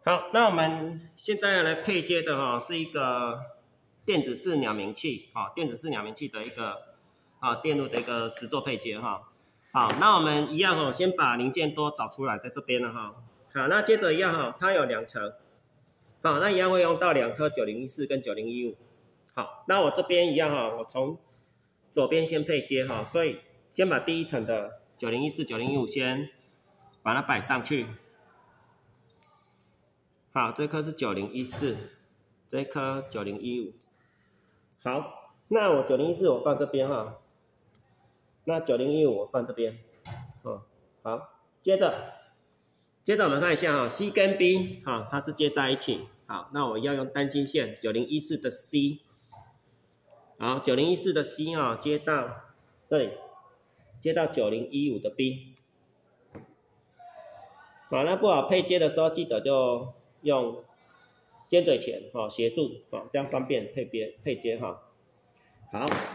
好，那我们现在要来配接的是一个电子式鸟鸣器，电子式鸟鸣器的一个电路的一个实作配接哈。好，那我们一样先把零件都找出来，在这边了哈。好，那接着一样它有2层，好，那一样会用到2颗9014跟9015。好，那我这边一样我从左边先配接所以先把第一层的9014、9015先把它摆上去。好，这颗是9014，这颗9015。好，那我9014我放这边那9015我放这边。好，接着我们看一下C 跟 B 它是接在一起。好，那我要用单芯线9014的 C。好，9014的 C 接到这里，接到9015的 B。好，那不好配接的时候，记得就用尖嘴钳协助这样方便配接好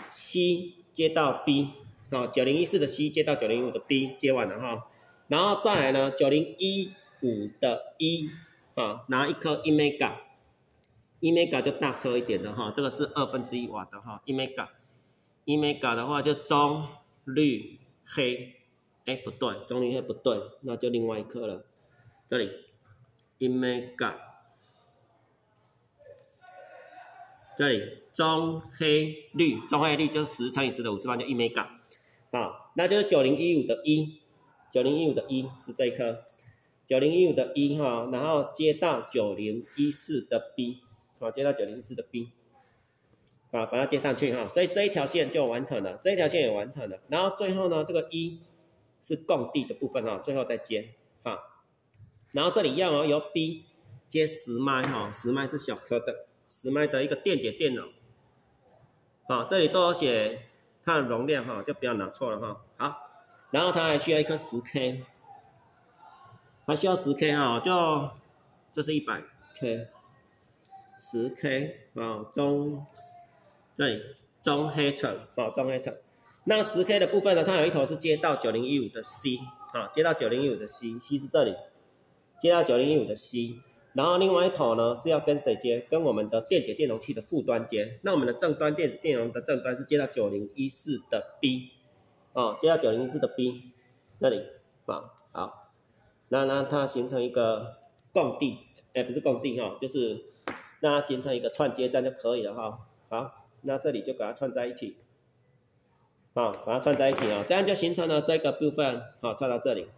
，C 接到 B 9014的 C 接到9015的 B 接完了然后再来呢9015的 E 拿一颗 1 mega。1 mega 就大颗一点的这个是1/2瓦的1 mega。1 mega 的话就棕、绿、黑，不对，棕、绿、黑不对，那就另外一颗了。这里1 mega， 这里棕、黑、绿，棕、黑、绿就是10乘以10的58，就1 mega。好，那就是9015的 E，9015的 E 是这一颗，9015的 E 然后接到9014的 B。接到9014的 B， 把它接上去所以这一条线就完成了，这一条线也完成了。然后最后呢，这个 E 是供地的部分最后再接然后这里要由 B 接10麦10麦是小颗的，10麦的一个电解电容这里都有写它的容量就不要拿错了好，然后它还需要一颗10K， 还需要10K 就这是100K。10K 这里棕黑层棕黑层。那10K 的部分呢，它有一头是接到9015的 C 接到9015的 C 是这里，接到9015的 C， 然后另外一头呢是要跟谁接？跟我们的电解电容器的负端接。那我们的正端电子电容的正端是接到9014的 B 接到9014的 B 这里好，那它形成一个供地，不是供地就是让它形成一个串接站就可以了好，那这里就把它串在一起把它串在一起这样就形成了这个部分串到这里。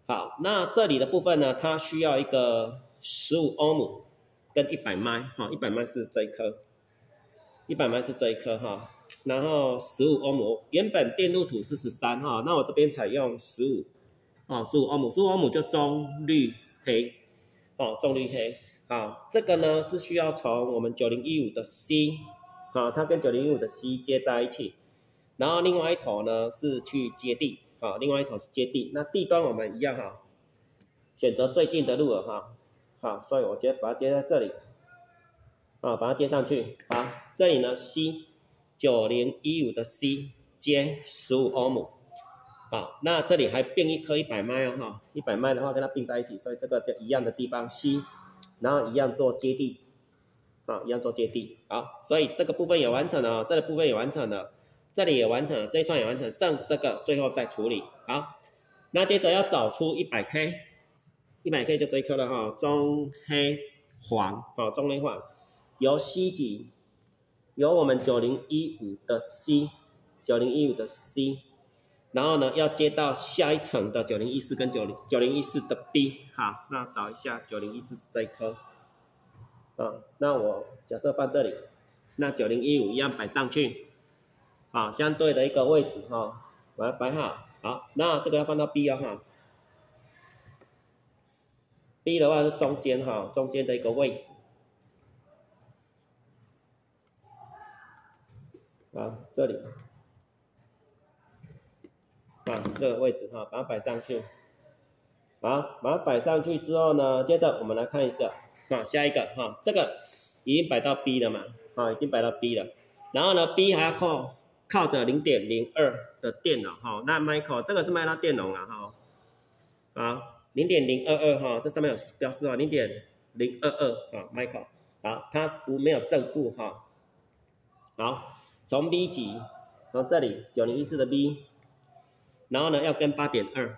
好，那这里的部分呢，它需要一个15欧姆跟100麦100麦是这一颗，100麦是这一颗然后15欧姆，原本电路图是13那我这边采用15欧姆，15欧姆就棕、绿、黑棕、绿、黑。好，这个呢是需要从我们9015的 C 它跟9015的 C 接在一起，然后另外一头呢是去接地另外一头是接地。那地端我们一样选择最近的路了好，所以我把它接在这里把它接上去。好，这里呢 C 9015的 C 接15欧姆。好，那这里还并一颗100麦100麦的话跟它并在一起，所以这个就一样的地方 C。然后一样做接地一样做接地。好，所以这个部分也完成了这个部分也完成了，这里也完成了，这一串也完成，剩这个最后再处理。好，那接着要找出 100K 就这一颗了棕黑黄棕黑黄，由 C 级，由我们9015的 C，9015的 C， 然后呢要接到下一层的9014跟9014的 B。 好，那找一下9014是这一颗那我假设放这里，那9015一样摆上去相对的一个位置把它摆好。好，那这个要放到 B B 的话是中间中间的一个位置这里这个位置把它摆上去。好，把它摆上去之后呢，接着我们来看一个下一个这个已经摆到 B 了嘛已经摆到 B 了。然后呢 B 还要靠着 0.02 的电容那 micro 这个是麦拉电容啦0.022这上面有标示0.02 022啊 ，Michael， 好，它没有正负哈，好，从 B 级，从这里9014的 B， 然后呢要跟8.2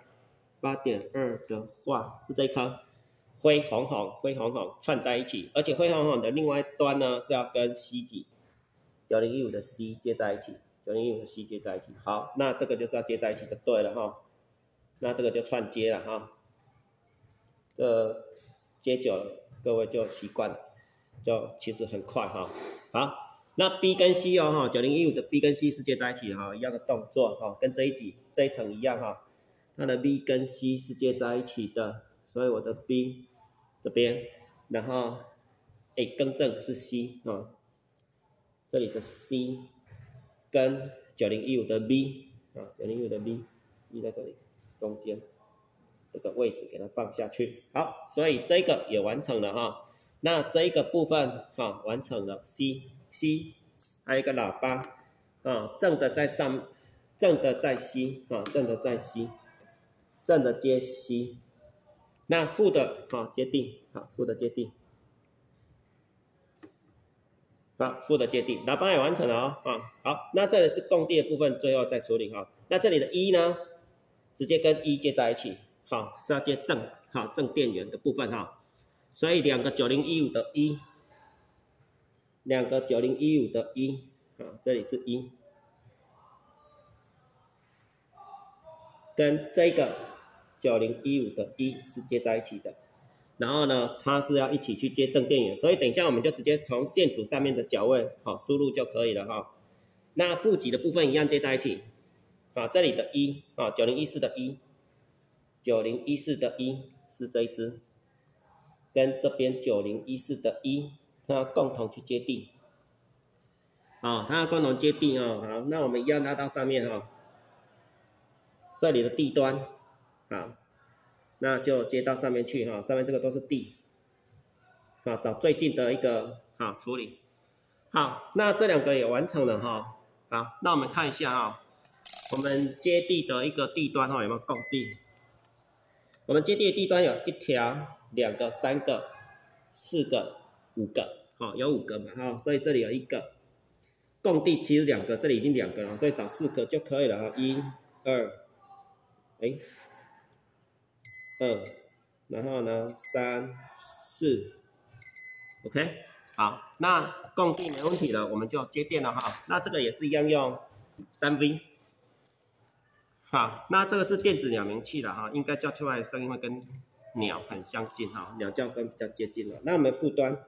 的话是这一颗灰红红串在一起，而且灰红红的另外一端呢是要跟 C 级9015的 C 接在一起，9015的 C 接在一起，好，那这个就是要接在一起就对了哈，那这个就串接了哈，接久了各位就习惯了，就其实很快哈，好，那 B 跟 C 哦哈，9015的 B 跟 C 是接在一起哈，一样的动作哈，跟这一层一样哈，它的 B 跟 C 是接在一起的，所以我的 B 这边，然后更正是 C 啊，这里的 C 跟9015的 B 啊，9015的 B 在这里中间这个位置给它放下去，好，所以这个也完成了哈。那这一个部分哈完成了 C， 还有一个喇叭啊，正的在上，正的在 C 啊，正的在 C， 正的接 C， 那负的接定，好，负的接定，好，负的接定，喇叭也完成了啊，好，那这里是供电的部分，最后再处理哈。那这里的 E 呢，直接跟 E 接在一起，好，是要接正，好，正电源的部分哈。所以两个9015的 E， 两个9015的 E， 啊，这里是 E， 跟这个9015的 E 是接在一起的。然后呢，它是要一起去接正电源，所以等一下我们就直接从电阻上面的角位好输入就可以了哈。那负极的部分一样接在一起，啊，这里的 E 啊，9014的 E，9014的 E 是这一支。跟这边9014的 E， 它要共同去接地，啊，它要共同接地啊，好，那我们一样拉到上面哈，这里的地端，啊，那就接到上面去哈，上面这个都是地，啊，找最近的一个处理，好，那这两个也完成了哈，好，那我们看一下哈，我们接地的一个地端哈有没有共地？我们接地的地端有1条。2个、3个、4个、5个，好，有5个嘛，哈，所以这里有1个，共地其实2个，这里已经2个了，所以找4个就可以了，哈，1、2，2，然后呢3、4 ，OK， 好，那共地没问题了，我们就接电了哈，那这个也是一样用3V， 好，那这个是电子鸟鸣器了哈，应该叫出来的声音会跟鸟很相近哈，鸟叫声比较接近了。那我们负端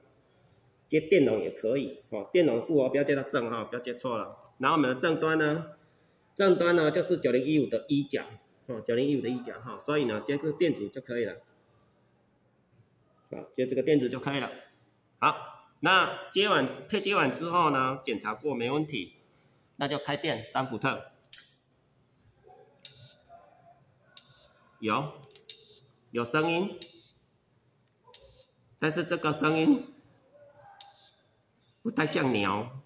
接电容也可以，电容负不要接到正哈，不要接错了。然后我们的正端呢就是9015的1角，9015的1角哈，所以呢接这个电阻就可以了，好，接这个电阻就可以了。好，那贴接完之后呢，检查过没问题，那就开电3伏特，有声音，但是这个声音不太像鸟，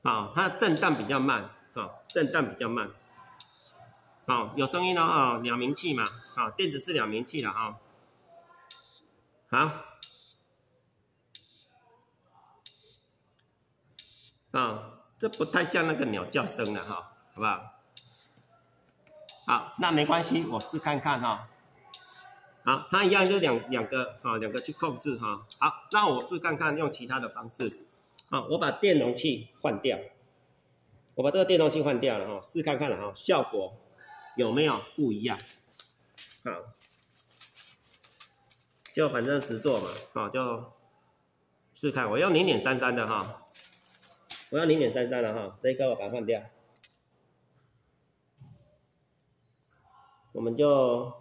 好，它的震荡比较慢，好，震荡比较慢，好，有声音了哈，鸟鸣器嘛，好，电子是鸟鸣器了哈，好，这不太像那个鸟叫声了哈，好不好？好，那没关系，我试看看哈。好，它一样就两个去控制哈。好，那我试看看用其他的方式。好，我把电容器换掉，我把这个电容器换掉了哈，试看看了哈，效果有没有不一样？好，就反正实做嘛，好，就试看。我用0.33的哈，我用0.33的哈，这一颗我把它换掉。我们就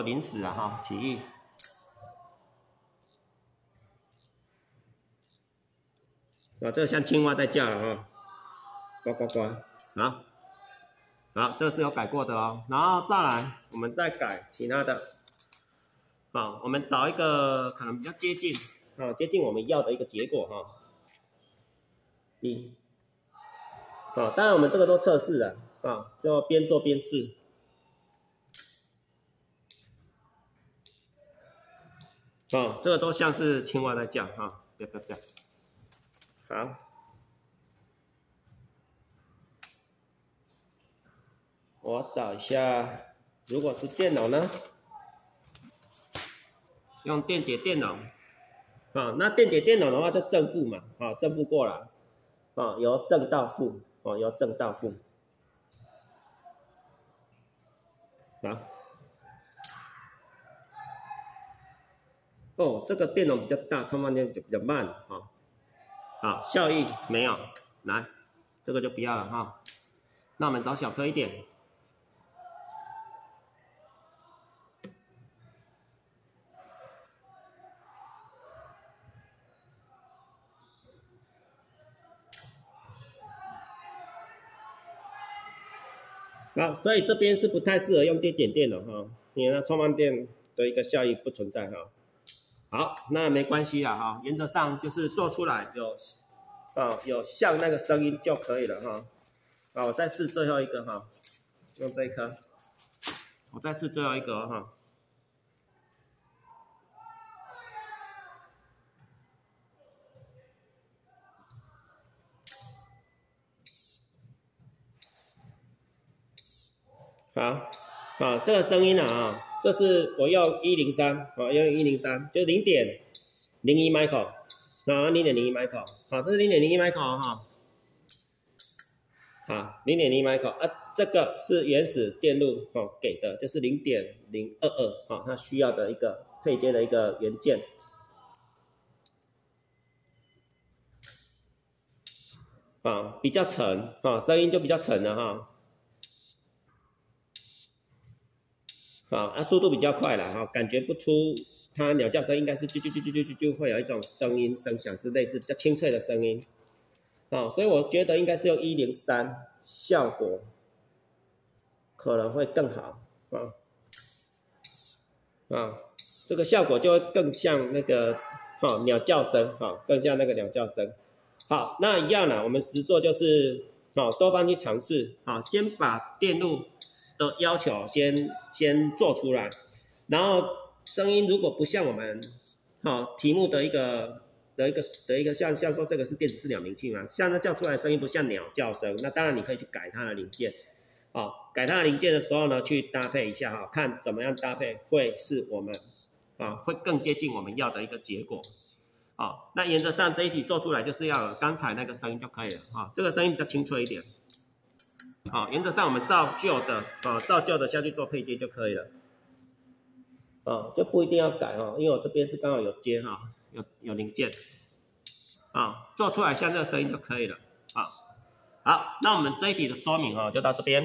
临时了哈，起义。啊，这个像青蛙在叫了哈，呱呱呱，好，这个是有改过的哦。然后再来，我们再改其他的。好，我们找一个可能比较接近我们要的一个结果哈。当然我们这个都测试了啊，就边做边试。哦，这个都像是青蛙在叫哈，不要。好，我找一下，如果是电容呢，用电解电容。啊，那电解电容的话就正负嘛，啊，正负过来，啊，由正到负，哦，由正到负，好。哦，这个电容比较大，充放电就比较慢，哈，好，效益没有，来，这个就不要了哈。那我们找小颗一点。好，所以这边是不太适合用电解电容哈，因为它充放电的一个效益不存在哈。好，那没关系啦哈，原则上就是做出来有像那个声音就可以了哈。好，我再试最后一个哈，用这一颗，我再试最后一个哈。好，好，这个声音啊，这是我用103，啊，用103，就0.01 micro， 啊，0.01 micro， 好，这是0.01 micro 哈，啊，0.01 micro， 啊，这个是原始电路给的，就是0.022，啊，它需要的一个配接的一个元件，啊，比较沉，啊，声音就比较沉了哈。啊，速度比较快了哈，感觉不出它鸟叫声，应该是就会有一种声响是类似比较清脆的声音，啊，所以我觉得应该是用103，效果可能会更好啊，这个效果就会更像那个鸟叫声更像那个鸟叫声。好，那一样呢，我们实作就是多方去尝试先把电路的要求先做出来，然后声音如果不像我们题目的一个像说这个是电子式鸟鸣器嘛，像它叫出来的声音不像鸟叫声，那当然你可以去改它的零件，改它的零件的时候呢，去搭配一下看怎么样搭配会是我们会更接近我们要的一个结果。那原则上这一题做出来就是要有刚才那个声音就可以了这个声音比较清脆一点。原则上我们照旧的下去做配接就可以了，就不一定要改因为我这边是刚好有接有零件，做出来像这个声音就可以了好，那我们这一题的说明就到这边。